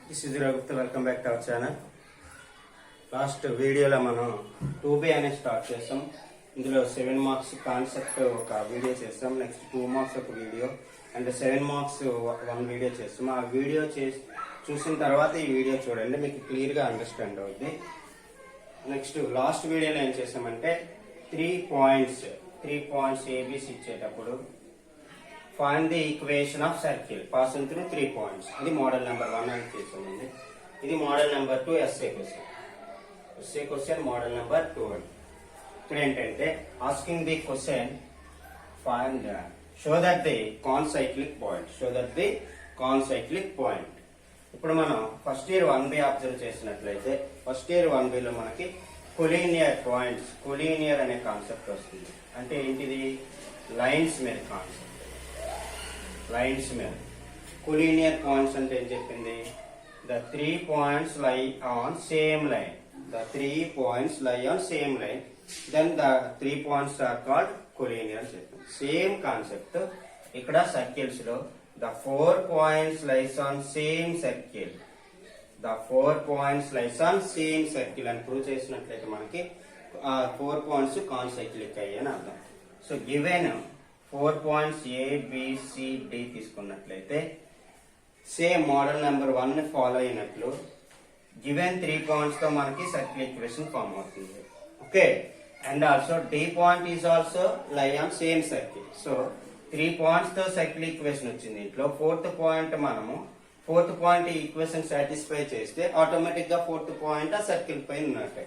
This is రఘుప్త. Welcome back to our channel. Last వీడియోలో మనం 2B అనేది స్టార్ట్ చేస్తాం. ఇందులో 7 మార్క్స్ కాన్సెప్ట్ ఒక వీడియో చేస్తాం. నెక్స్ట్ 2 మార్క్స్ ఒక వీడియో అండ్ 7 మార్క్స్ 1 వీడియో చేస్తాం. ఆ వీడియో చూసిన తర్వాత ఈ వీడియో చూడండి, మీకు క్లియర్గా అండర్స్టాండ్ అవుద్ది. నెక్స్ట్ లాస్ట్ వీడియోలో ఏం చేస్తామంటే 3 పాయింట్స్ ఏబీసీ ఇచ్చేటప్పుడు find the equation of circle passing through 3 points. ఇది మోడల్ నెంబర్ 1 అని చేసామండి. ఇది model number 2 SA question model number 2 అని. ఇక్కడ ఏంటంటే asking the question find show that the concyclic point. ఇప్పుడు మనం ఫస్ట్ ఇయర్ 1B అబ్జర్వ్ చేసినట్లయితే ఫస్ట్ ఇయర్ 1Bలో మనకి కొలీనియర్ అనే కాన్సెప్ట్ వస్తుంది. అంటే ఏంటిది? లైన్స్ మీద కాన్సెప్ట్. కొలీనియర్ పాయింట్స్ అంటే ఏం చెప్పింది? The 3 points lie on same line. Then the 3 points are called collinear. Same concept. ఇక్కడ circles లో the 4 points lies on same circle. అని ప్రూవ్ చేసినట్లయితే మనకి 4 పాయింట్స్ కాన్సైక్లిక్ అయ్యాయని అర్థం. సో గివెన్ 4 పాయింట్స్ ABCD తీసుకున్నట్లయితే సేమ్ మోడల్ నెంబర్ 1 ఫాలో అయినట్లు given 3 points తో మనకి సర్కిల్ ఈక్వేషన్ ఫామ్ అవుతుంది. Okay, and also D point is also lie on same circle. So 3 points తో సర్కిల్ ఈక్వేషన్ వచ్చింది. ఇంట్లో ఫోర్త్ పాయింట్ ఈక్వేషన్ సాటిస్ఫై చేస్తే automatic గా 4th పాయింట్ ఆ సర్కిల్ పై ఉన్నట్టే.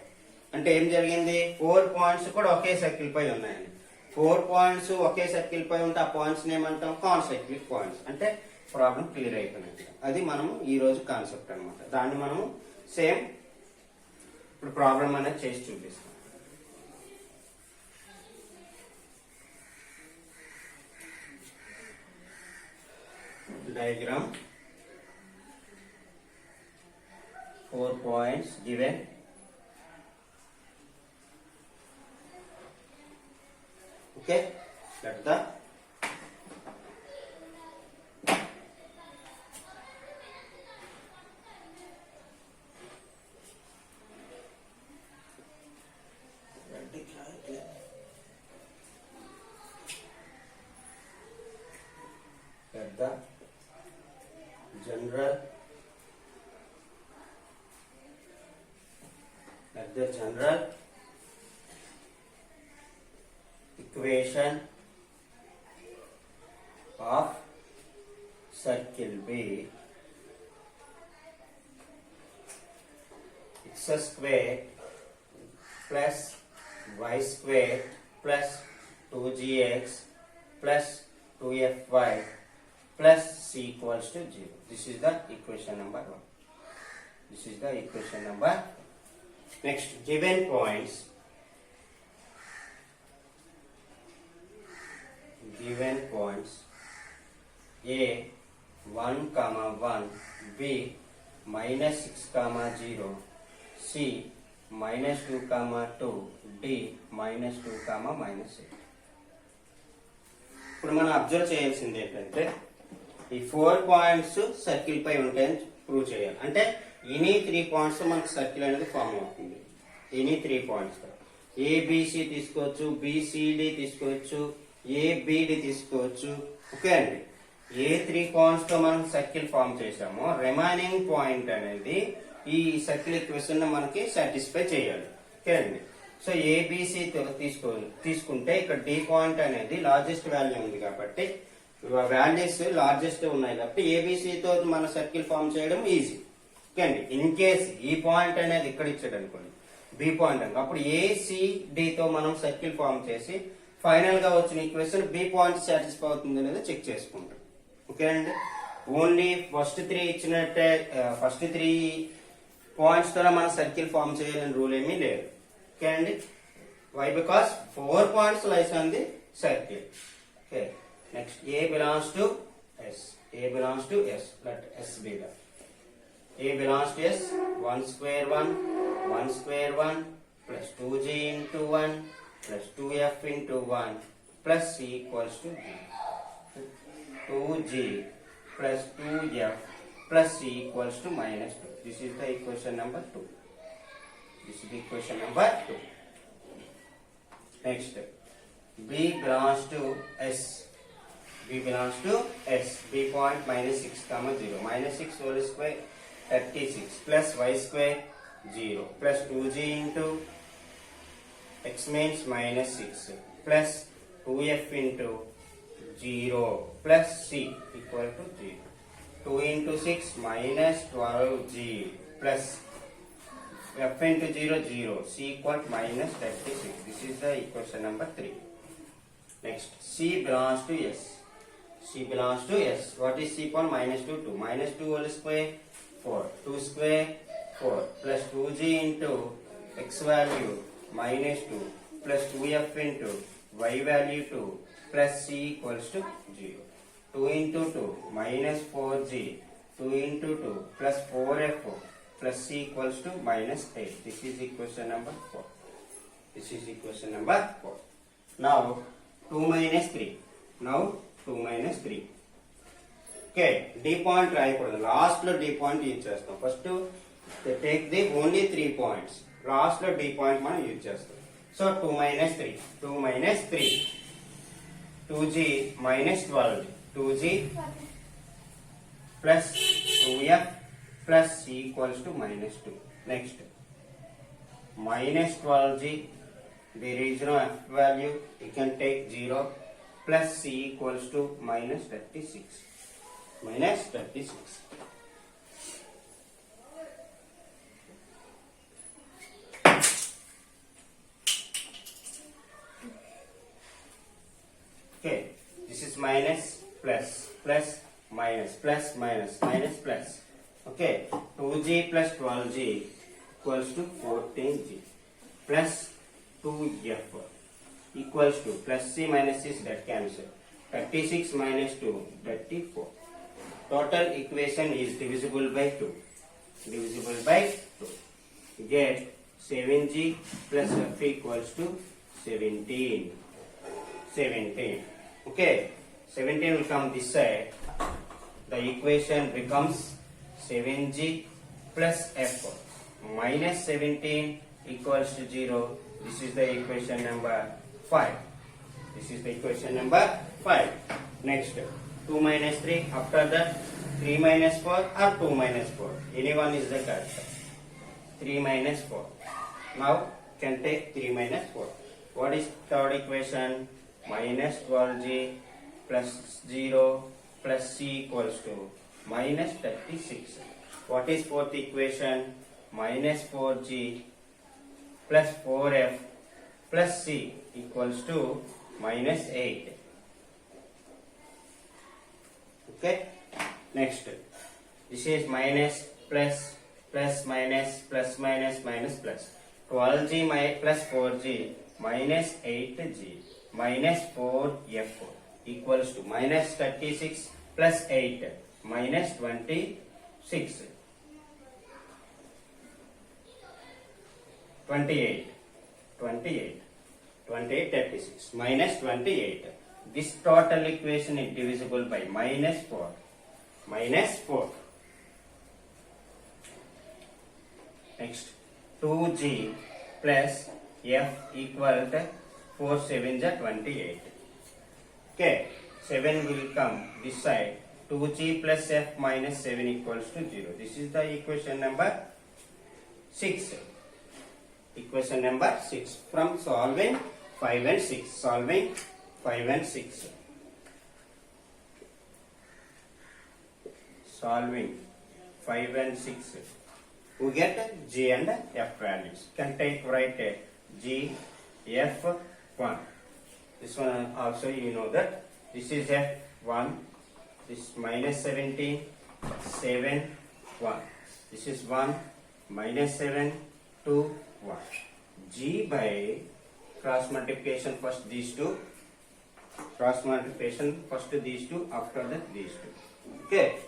అంటే ఏం జరిగింది? 4 పాయింట్స్ కూడా ఒకే సర్కిల్ పై ఉన్నాయండి. 4 పాయింట్స్ ఒకే సర్కిల్ పై ఉంటే ఆ పాయింట్స్ ఏమంటాం? Concyclic points. అంటే ప్రాబ్లం క్లియర్ అయిపోయినట్టు. అది మనము ఈ రోజు కాన్సెప్ట్ అనమాట. దాన్ని మనము సేమ్ ఇప్పుడు ప్రాబ్లం అనేది చేసి చూపిస్తాం. Diagram 4 points given. Okay, let the general equation of circle B x square plus y square plus 2gx plus 2fy plus c equals to 0. This is the equation number 1. Next, given points A 1, 1, B -6, 0, C -2, 2, D -2, -8. ఇప్పుడు మనం observe చేయాల్సింది ఏంటంటే ఈ 4 points circle పై ఉంటాయని prove చేయాలి. అంటే any 3 points మనకు circle అనేది ఫామ్ అవుతుంది. ఎనీ 3 పాయింట్స్ ఏబిసి తీసుకోవచ్చు, బిసిడి తీసుకోవచ్చు, ఏబిడి తీసుకోవచ్చు. ఓకే అండి, ఏ 3 పాయింట్స్ తో మనం సర్కిల్ ఫామ్ చేసామో రిమైనింగ్ పాయింట్ అనేది ఈ సర్కిల్ ఈక్వేషన్ మనకి సాటిస్ఫై చేయాలి. ఓకే అండి, సో ఏబిసి తీసుకుంటే ఇక్కడ డి పాయింట్ అనేది లార్జెస్ట్ వాల్యూ ఉంది కాబట్టి వాల్యూస్ లార్జెస్ట్ ఉన్నాయి కాబట్టి ఏబిసి తో మన సర్కిల్ ఫామ్ చేయడం ఈజీ. ఓకే అండి, ఇన్ కేస్ ఈ పాయింట్ అనేది ఇక్కడ ఇచ్చాడు అనుకోండి, బి పాయింట్ అనుకో, అప్పుడు ఏసిడి తో మనం సర్కిల్ ఫామ్ చేసి ఫైనల్ గా వచ్చిన ఈక్వేషన్ బి పాయింట్ సాటిస్ఫై అవుతుంది అనేది చెక్ చేసుకుంటాం. ఓకే అండి, ఓన్లీ ఫస్ట్ 3 పాయింట్స్ తో మన సర్కిల్ ఫామ్ చేయాలని రూల్ ఏమీ లేదు. ఓకే అండి, why? Because 4 points lies on the circle. Okay, next A belongs to S. Let S be there. A belongs to S. 1 square 1 plus 2G into 1 plus 2F into 1 plus C equals to G. 2G plus 2F plus c equals to minus 2. This is the equation number 2. This is the equation number 2. Next, b belongs to s. b belongs to s. b point minus 6 comma 0. Minus 6 whole square 36 plus y square 0 plus 2g into x means minus 6 plus 2f into 0 plus c equal to 0. 2 into 6 minus 12g plus f into 0 0 c equal to minus 36. This is the equation number 3. Next, c belongs to s. c belongs to s. What is c point? Minus 2 2 minus 2 whole square 4 2 square 4 plus 2g into x value minus 2 plus 2f into y value 2 plus c equals to 0. 2 into 2 minus 4g 2 into 2 plus 4f plus c equals to minus 8. This is equation number 4. This is equation number 4. Now 2 minus 3. Now 2 minus 3. Okay, d point రాయకూడదు, last లో d point use చేస్తాం. First take the only 3 points, last లో d point మనం use చేస్తాం. So 2 minus 3, 2 minus 3, 2g minus 12, 2g plus 2f plus c equals to minus 2. Next, minus 12g, there is no f value, you can take 0 plus c equals to minus 36. Minus 36. Okay, this is minus plus plus minus plus minus minus plus. Okay, 2g plus 12g equals to 14g plus 2f equals to plus c minus c that cancel. 36 minus 2 34. Total equation is divisible by 2. Divisible by 2. Get 7g plus f equals to 17. 17. Okay, 17 will come this side. The equation becomes 7g plus f minus 17 equals to 0. This is the equation number 5. This is the equation number 5. Next, 2 minus 3. After that, 3 minus 4 or 2 minus 4. Anyone is the correct. 3 minus 4. Now, can take 3 minus 4. What is third equation? Minus 12g plus 0 plus c equals to minus 36. What is fourth equation? Minus 4g plus 4f plus c equals to minus 8. Okay. Next, this is minus plus plus minus plus minus minus plus 12g plus 4g minus 8g minus 4f equals to minus 36 plus 8 minus 26. 28 36 minus 28. This total equation is divisible by minus 4. Minus 4. Next, 2g plus f equal to 4 7 is 28. Okay, 7 will come this side. 2g plus f minus 7 equals to 0. This is the equation number 6. Equation number 6. From solving 5 and 6. Solving 5 and 6. Solving 5 and 6. We get g and f values. Can take write g f 1. This one also you know that this is f1. This minus 17 7 1. This is 1 minus 7 2 1. G by cross multiplication, first these two, cross multiplication first these two, after that these two. Okay,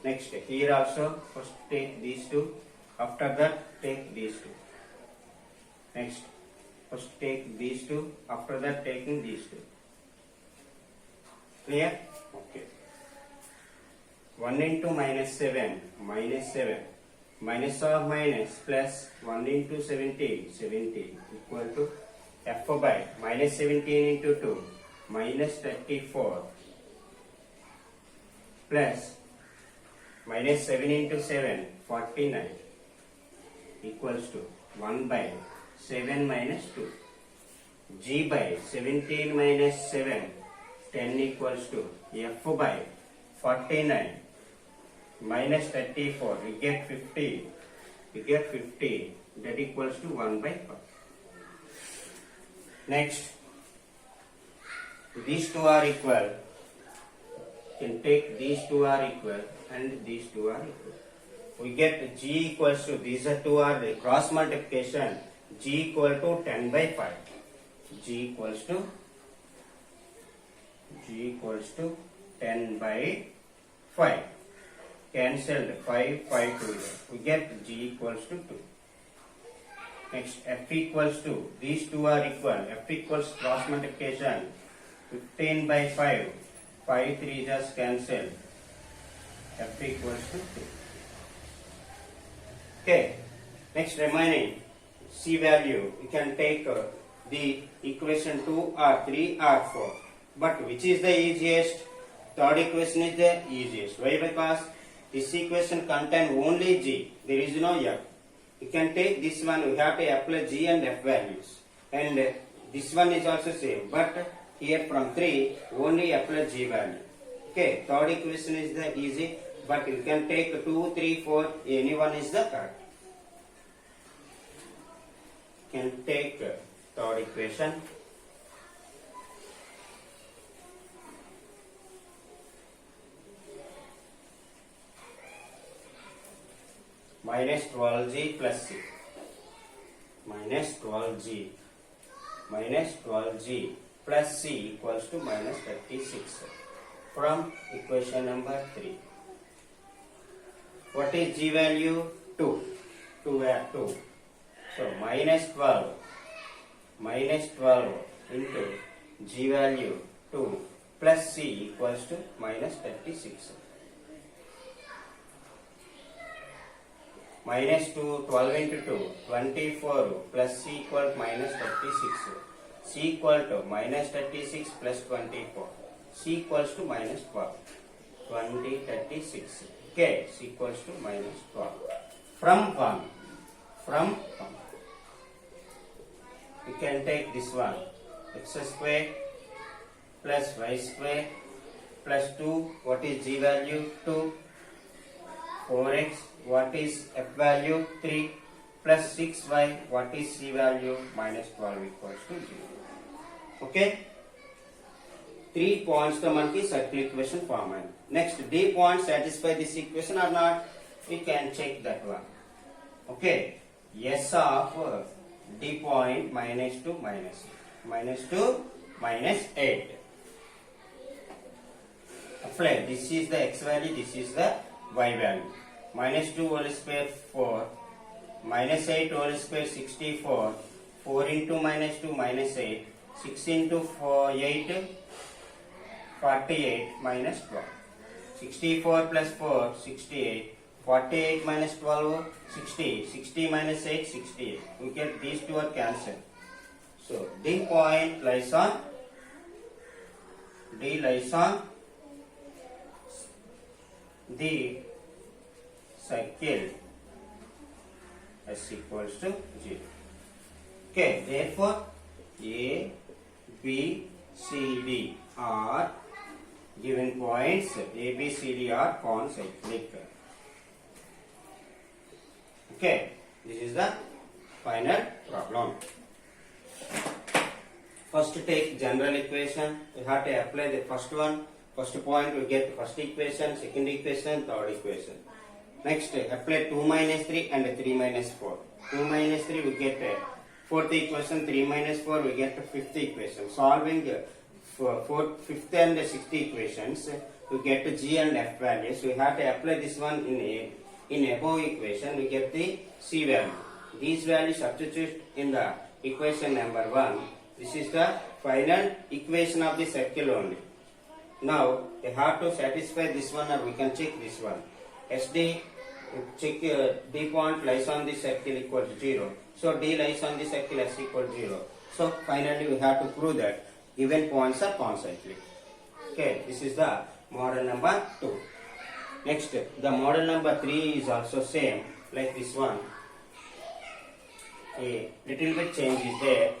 next here also first take these two, after that take these two. Next, first take these two, after that taking these two. Clear? Okay. 1 into minus 7, minus 7. Minus of minus plus 1 into 17, 17 equal to f by minus 17 into 2, minus 34 plus minus 7 into 7, 49 equals to 1 by 7 minus 2. G by 17 minus 7, 10 equals to f by 49 minus 34, we get 50, that equals to 1 by 5. Next, these two are equal, you can take these two are equal and these two are equal. We get G equals to, these are two are the cross multiplication, G equal to 10 by 5. G equals to 10 by 5. Cancelled 5, 5 2. We get G equals to 2. Next, F equals to, these two are equal, F equals cross multiplication, 15 by 5, 5 3 just cancelled, F equals to 2. Okay, next remaining C value, you can take the equation 2 or 3 or 4. But which is the easiest? Third equation is the easiest. Why? Because this equation contains only G. There is no F. You can take this one. We have to apply G and F values. And this one is also same. But here from 3 only apply G value. Okay. Third equation is the easy. But you can take 2, 3, 4. Any one is the correct. You can take third equation. Minus 12G plus C. Minus 12G plus C equals to minus 36 from equation number 3. What is G value? 2. 2. So minus 12 into G value 2 plus C equals to minus 36. Minus 2, 12 into 2, 24 plus C equal to minus 36. C equal to minus 36 plus 24. C equals to minus 12. 36. Okay, C equals to minus 12. From 1. You can take this one. X square plus y square plus 2. What is G value? 2. 4x. What is F value? 3 plus 6y. What is C value? Minus 12 equals to 0. Okay. 3 points to manki circle equation form. Next, D point satisfy this equation or not? We can check that one. Okay. S of D point minus 2 minus 8. Apply. This is the x value. This is the y value. Minus 2 whole square 4, minus 8 whole square 64, 4 into minus 2 minus 8, 6 into 4, 8, 48 minus 12. 64 plus 4, 68, 48 minus 12, 60, 60 minus 8, 68. We get these two are cancelled. So D point lies on the circle S equals to 0. Okay, therefore A, B, C, D are given points. A, B, C, D are concyclic. Okay, this is the final problem. First take general equation. You have to apply the first one. First point we get first equation, second equation, third equation. Next, apply 2 minus 3 and 3 minus 4. 2 minus 3 we get fourth equation, 3 minus 4 we get fifth equation. Solving fifth and sixth equations, we get G and F values. We have to apply this one in above equation. We get the C value. These values substitute in the equation number 1. This is the final equation of the circle only. Now we have to satisfy this one, or we can check this one. SD, check D point lies on the circle equal to 0. So D lies on the circle S equal to 0. So finally we have to prove that given points are concyclic. Okay, this is the model number 2. Next, the model number 3 is also same like this one. A little bit change is there.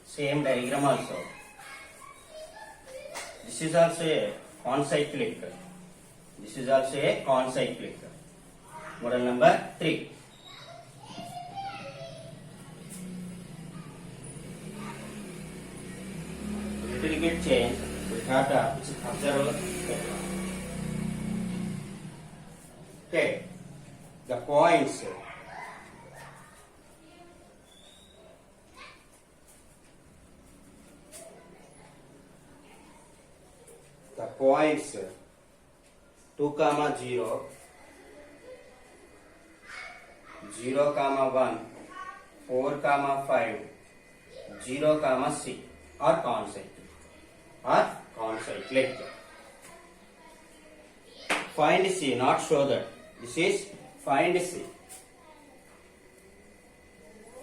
Same diagram also. This is also a concyclic. This is also a concyclic. Model number 3. Little bit change. We have to observe. Okay. The points. The points 2, 0, 0, 1, 4, 5, 0, C are concyclic. Find C, not show that. This is find C.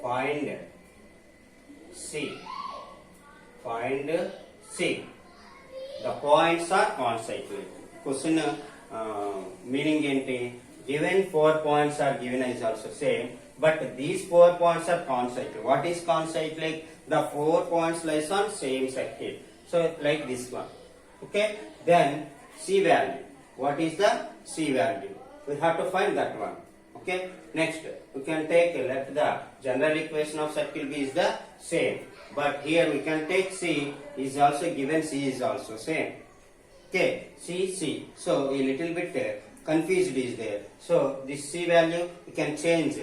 Find C. Find C. The points are concyclic. Question meaning enti? Given 4 points are given is also same, but these 4 points are concyclic. What is concyclic? The 4 points lies on same circle. So like this one. Okay. Then C value. What is the C value? We have to find that one. Okay. Next, we can take let the general equation of circle B is the same. But here we can take C is also given, C is also same. Okay, C. So a little bit confused is there. So this C value we can change.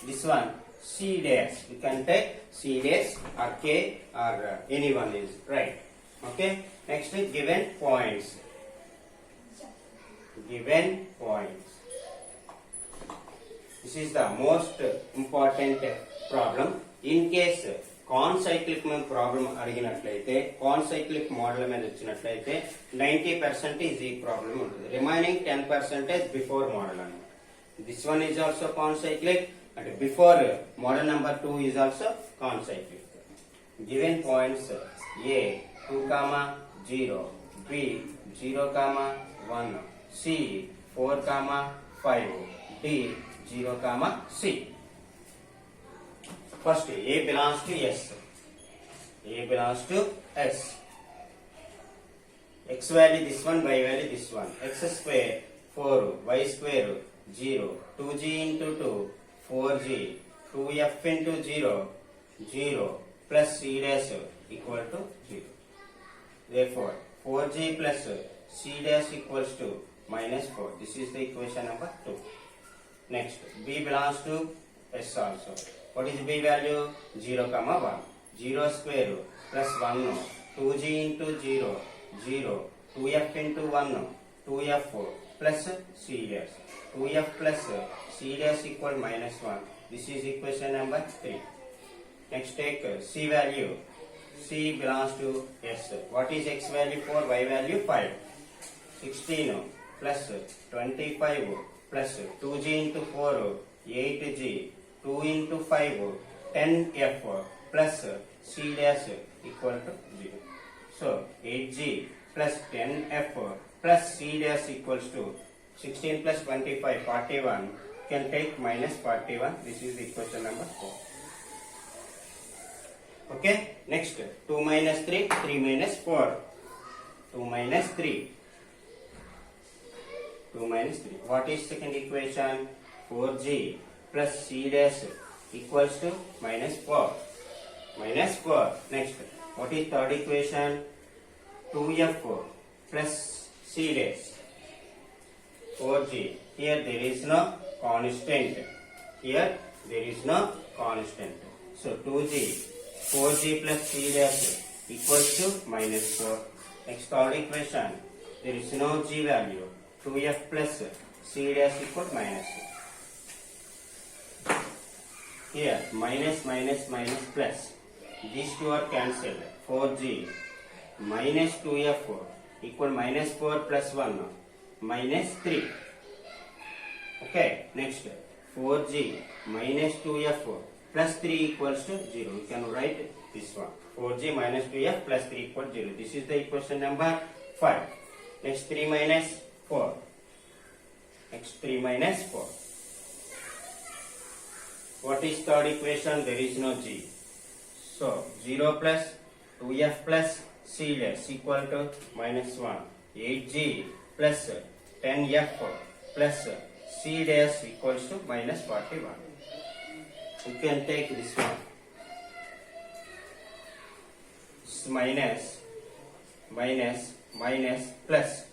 This one C dash. We can take C dash or K or anyone is right. Okay. Next is given points. Given points. This is the most important problem. In case concyclic మీద problem అడిగినట్లయితే concyclic model మీద ఇచ్చినట్లయితే 90% is ఈ problem ఉంటుంది. Remaining 10% before model అన్నమాట. This one is also concyclic and before model number 2 is also concyclic. Given points A 2, 0, B 0, 1, C 4, 5, D 0, C. First, A belongs to S. A belongs to S. X value this one, Y value this one. X square 4, Y square 0, 2G into 2, 4G, 2F into 0, 0 plus C dash equal to 0. Therefore, 4G plus C dash equals to minus 4. This is the equation number 2. Next, B belongs to S also. What is B value? 0, 1. 0 square plus 1. 2G into 0. 0. 2F into 1. 2F plus C dash. 2F plus C dash equal minus 1. This is equation number 3. Next take C value. C belongs to S. What is X value 4? Y value 5. 16 plus 25 plus 2G into 4. 8G. 2 into 5, 10F plus C dash equal to 0. So 8G plus 10F plus C dash equals to 16 plus 25, 41. Can take minus 41. This is equation number 4. Okay. Next, 2 minus 3, 3 minus 4. 2 minus 3. 2 minus 3. What is second equation? 4G plus C dash equals to minus 4. Minus 4. Next, what is third equation? 2F plus C dash. 4G. Here there is no constant. Here there is no constant. So 2G, 4G plus C dash equals to minus 4. Next third equation. There is no G value. 2F plus C dash equal minus 4. here minus minus minus plus. These two are cancelled. 4g minus 2f equal minus 4 plus 1 minus 3. Okay, next 4g minus 2f plus 3 equals to 0. We can write this one. 4g minus 2f plus 3 equals 0. This is the equation number 5. Next 3 minus 4. Next 3 minus 4. What is third equation? There is no g. So 0 plus 2f plus c dash equal to minus 1. 8g plus 10f plus c dash equals to minus 41. You can take this one. This minus minus minus plus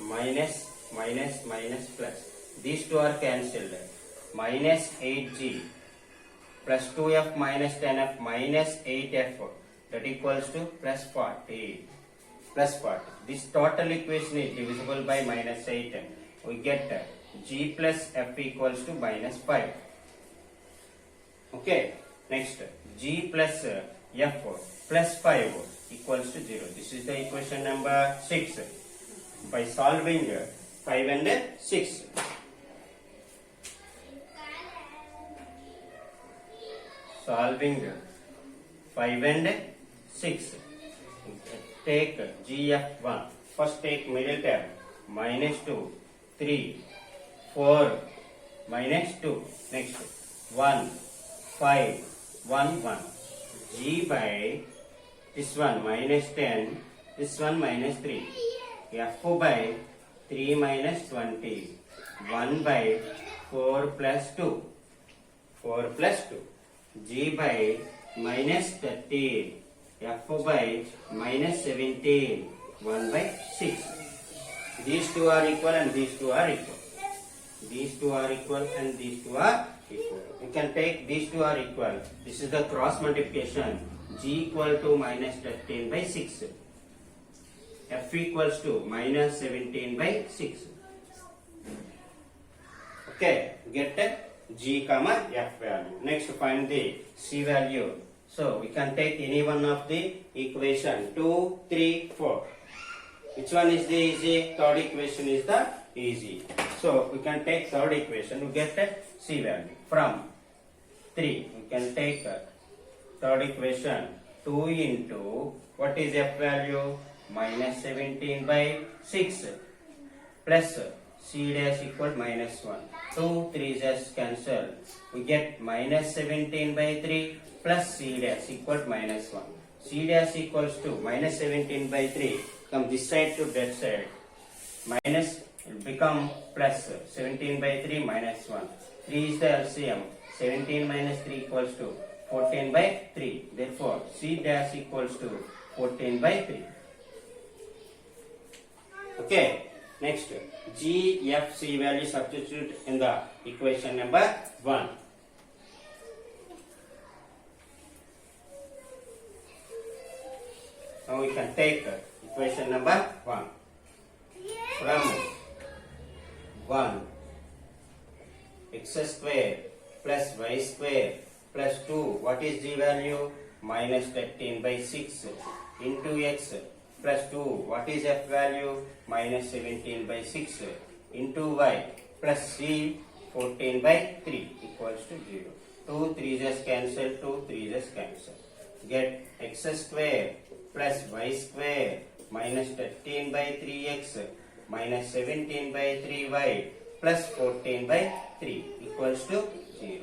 minus minus minus plus. These two are cancelled. Minus 8g plus 2f minus 10f minus 8f, that equals to plus 40. Plus 40. This total equation is divisible by minus 8. We get g plus f equals to minus 5. Okay. Next g plus f plus 5 equals to 0. This is the equation number 6. By solving 5 and 6. Solving 5 and 6. Take gf1. First take middle term. Minus 2, 3, 4, minus 2. Next 1, 5, 1, 1. G by this one minus 10. This one minus 3. F by 3 minus 20. 1 by 4 plus 2. 4 plus 2. G by minus 13. F by minus 17. 1 by 6. These two are equal and these two are equal. These two are equal and these two are equal. You can take these two are equal. This is the cross multiplication. G equal to minus 13 by 6. F equals to minus 17 by 6. Okay, get g comma f value. Next find the c value. So we can take any one of the equation 2, 3, 4. Which one is the easy? Third equation is the easy. So we can take third equation to get c value. From 3 we can take third equation 2 into what is f value? Minus 17 by 6 plus c dash equal minus 1. 2, 3 just cancel. We get minus 17 by 3 plus c dash equal minus 1. C dash equals to minus 17 by 3. Come this side to that side. Minus will become plus 17 by 3 minus 1. 3 is the LCM. 17 minus 3 equals to 14 by 3. Therefore, c dash equals to 14 by 3. Okay, next g, f, c value substitute in the equation number 1. Now we can take equation number 1. From 1 x square plus y square plus 2, what is g value? Minus 13 by 6 into x plus 2, what is f value? Minus 17 by 6 into y plus c 14 by 3 equals to 0. 2, 3 just cancel, 2, 3 just cancel. Get x square plus y square minus 13 by 3x minus 17 by 3y plus 14 by 3 equals to 0.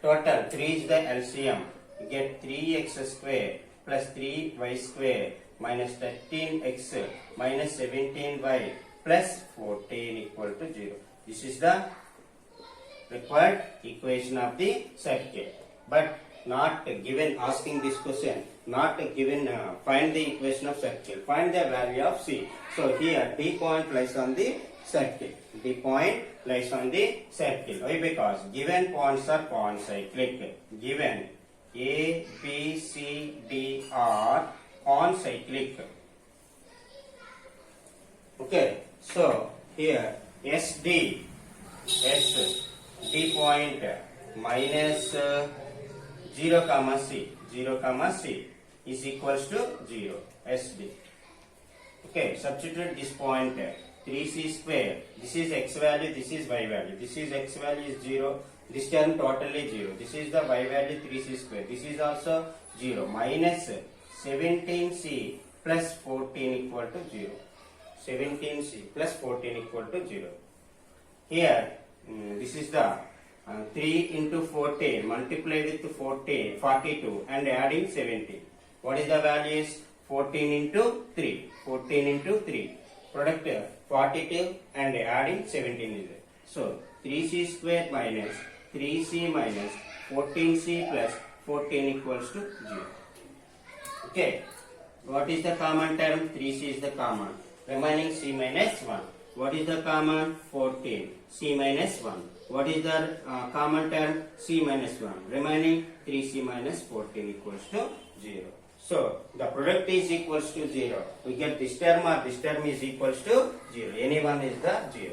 Total 3 is the LCM. Get 3x square plus 3y square minus 13x minus 17y plus 14 equal to 0. This is the required equation of the circle. But not given asking this question, not given find the equation of circle, find the value of c. So here D point lies on the circle. D point lies on the circle. Why? Because given points are concyclic. Given A, B, C, D are concyclic. Okay, so here SD S D point minus 0 comma C, 0 comma C is equals to 0, SD. Okay, substitute this point 3C square. This is x value, this is y value. This is x value is 0. This term totally 0. This is the y value 3C square. This is also 0. Minus 17C plus 14 equal to 0. 17C plus 14 equal to 0. Here, this is the 3 into 14 multiplied with 42 and adding 17. What is the value is 14 into 3. 14 into 3. Product 42 and adding 17 is there. So 3C square minus 3C minus 14C plus 14 equals to 0. Okay. What is the common term? 3C is the common. Remaining C minus 1. What is the common? 14. C minus 1. What is the common term? C minus 1. Remaining 3C minus 14 equals to 0. So, the product is equals to 0. We get this term or this term is equals to 0. Any one is the 0.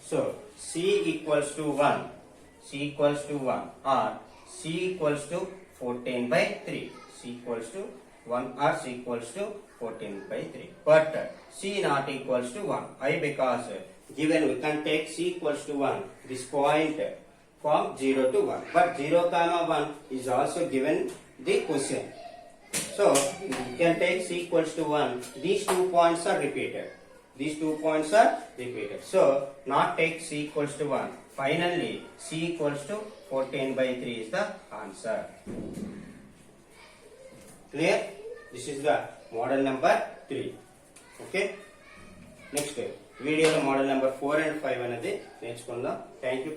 So, C equals to 1. C equals to 1 or C equals to 14 by 3. C equals to 1 or C equals to 14 by 3. But C not equals to 1. Why? Because given we can take C equals to 1, this point from 0 to 1. But 0 comma 1 is also given the question. So, we can take C equals to 1. These 2 points are repeated. These 2 points are repeated. So, not take C equals to 1. Finally, C equals to 14 by 3 is the answer. Clear? This is the model number 3. Okay? Next వీడియోలో model number 4 and 5 అనేది నేర్చుకుందాం. Thank you.